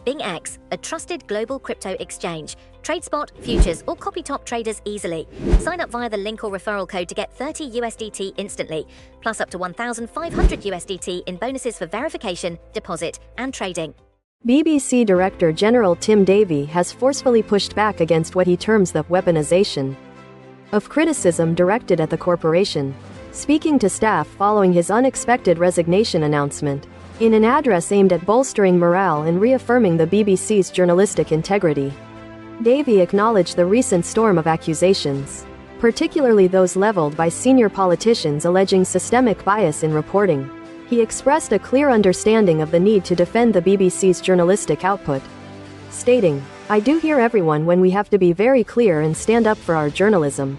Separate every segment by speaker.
Speaker 1: BingX, a trusted global crypto exchange. Trade spot, futures, or copy top traders easily. Sign up via the link or referral code to get 30 USDT instantly, plus up to 1,500 USDT in bonuses for verification, deposit, and trading.
Speaker 2: BBC Director General Tim Davie has forcefully pushed back against what he terms the weaponization of criticism directed at the corporation, speaking to staff following his unexpected resignation announcement. In an address aimed at bolstering morale and reaffirming the BBC's journalistic integrity, Davie acknowledged the recent storm of accusations, particularly those leveled by senior politicians alleging systemic bias in reporting. He expressed a clear understanding of the need to defend the BBC's journalistic output, stating, "I do hear everyone when we have to be very clear and stand up for our journalism."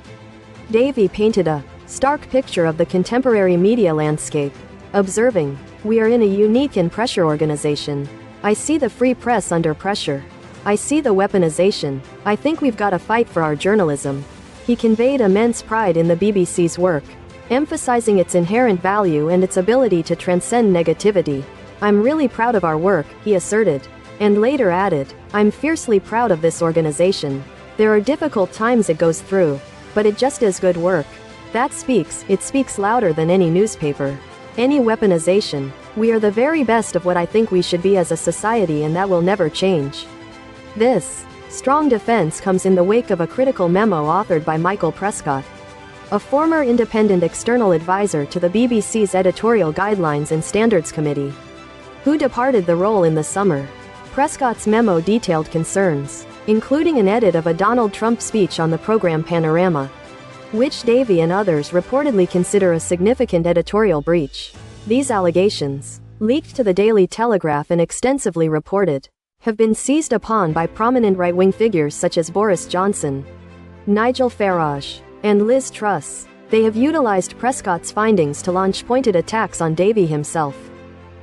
Speaker 2: Davie painted a stark picture of the contemporary media landscape, observing, "We are in a unique and pressure organization. I see the free press under pressure. I see the weaponization. I think we've got to fight for our journalism." He conveyed immense pride in the BBC's work, emphasizing its inherent value and its ability to transcend negativity. "I'm really proud of our work," he asserted, and later added, "I'm fiercely proud of this organization. There are difficult times it goes through, but it just does good work. It speaks louder than any newspaper, any weaponization. We are the very best of what I think we should be as a society, and that will never change." This strong defense comes in the wake of a critical memo authored by Michael Prescott, a former independent external advisor to the BBC's Editorial Guidelines and Standards Committee, who departed the role in the summer. Prescott's memo detailed concerns, including an edit of a Donald Trump speech on the program Panorama, which Davie and others reportedly consider a significant editorial breach. These allegations, leaked to the Daily Telegraph and extensively reported, have been seized upon by prominent right-wing figures such as Boris Johnson, Nigel Farage, and Liz Truss. They have utilized Prescott's findings to launch pointed attacks on Davie himself,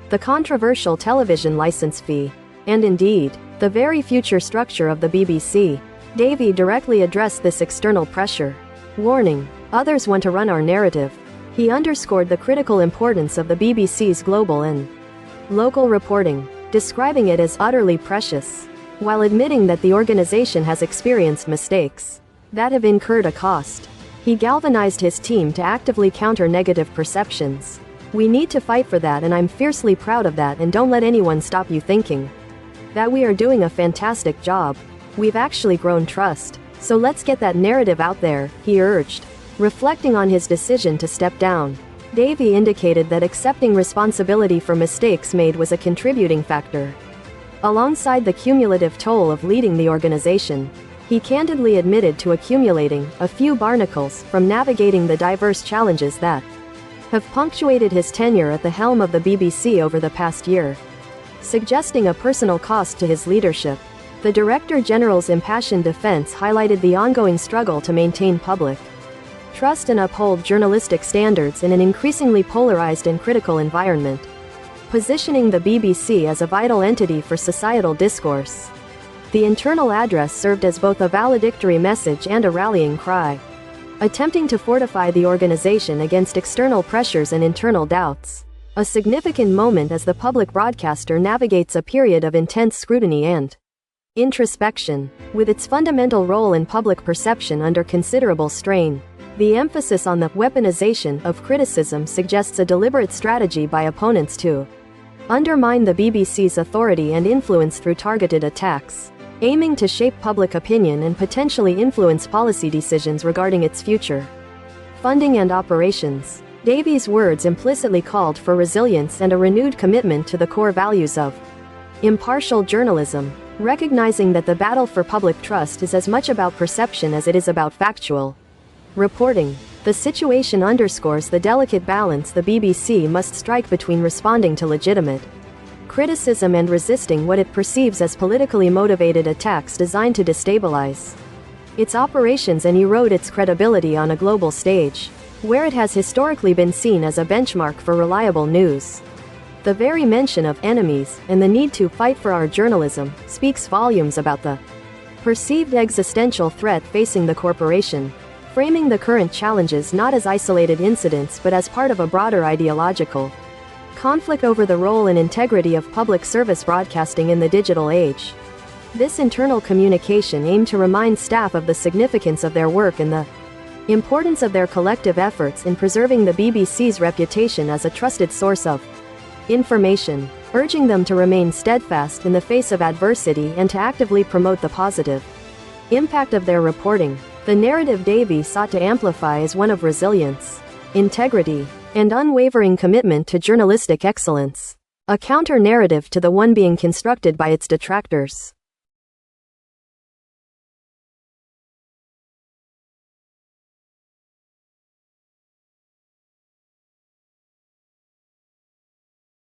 Speaker 2: the controversial television license fee, and indeed, the very future structure of the BBC. Davie directly addressed this external pressure, warning, "Others want to run our narrative." He underscored the critical importance of the BBC's global and local reporting, describing it as utterly precious, while admitting that the organization has experienced mistakes that have incurred a cost. He galvanized his team to actively counter negative perceptions. "We need to fight for that, and I'm fiercely proud of that, and don't let anyone stop you thinking that we are doing a fantastic job. We've actually grown trust. So let's get that narrative out there," he urged. Reflecting on his decision to step down, Davie indicated that accepting responsibility for mistakes made was a contributing factor, alongside the cumulative toll of leading the organization. He candidly admitted to accumulating a few barnacles from navigating the diverse challenges that have punctuated his tenure at the helm of the BBC over the past year, suggesting a personal cost to his leadership. The Director General's impassioned defense highlighted the ongoing struggle to maintain public trust and uphold journalistic standards in an increasingly polarized and critical environment, positioning the BBC as a vital entity for societal discourse. The internal address served as both a valedictory message and a rallying cry, attempting to fortify the organization against external pressures and internal doubts. A significant moment as the public broadcaster navigates a period of intense scrutiny and introspection, with its fundamental role in public perception under considerable strain. The emphasis on the weaponization of criticism suggests a deliberate strategy by opponents to undermine the BBC's authority and influence through targeted attacks, aiming to shape public opinion and potentially influence policy decisions regarding its future funding and operations. Davie's words implicitly called for resilience and a renewed commitment to the core values of impartial journalism, recognizing that the battle for public trust is as much about perception as it is about factual reporting. The situation underscores the delicate balance the BBC must strike between responding to legitimate criticism and resisting what it perceives as politically motivated attacks designed to destabilize its operations and erode its credibility on a global stage, where it has historically been seen as a benchmark for reliable news. The very mention of enemies and the need to fight for our journalism speaks volumes about the perceived existential threat facing the corporation, framing the current challenges not as isolated incidents but as part of a broader ideological conflict over the role and integrity of public service broadcasting in the digital age. This internal communication aimed to remind staff of the significance of their work and the importance of their collective efforts in preserving the BBC's reputation as a trusted source of information, urging them to remain steadfast in the face of adversity and to actively promote the positive impact of their reporting. The narrative Davie sought to amplify is one of resilience, integrity, and unwavering commitment to journalistic excellence, a counter-narrative to the one being constructed by its detractors.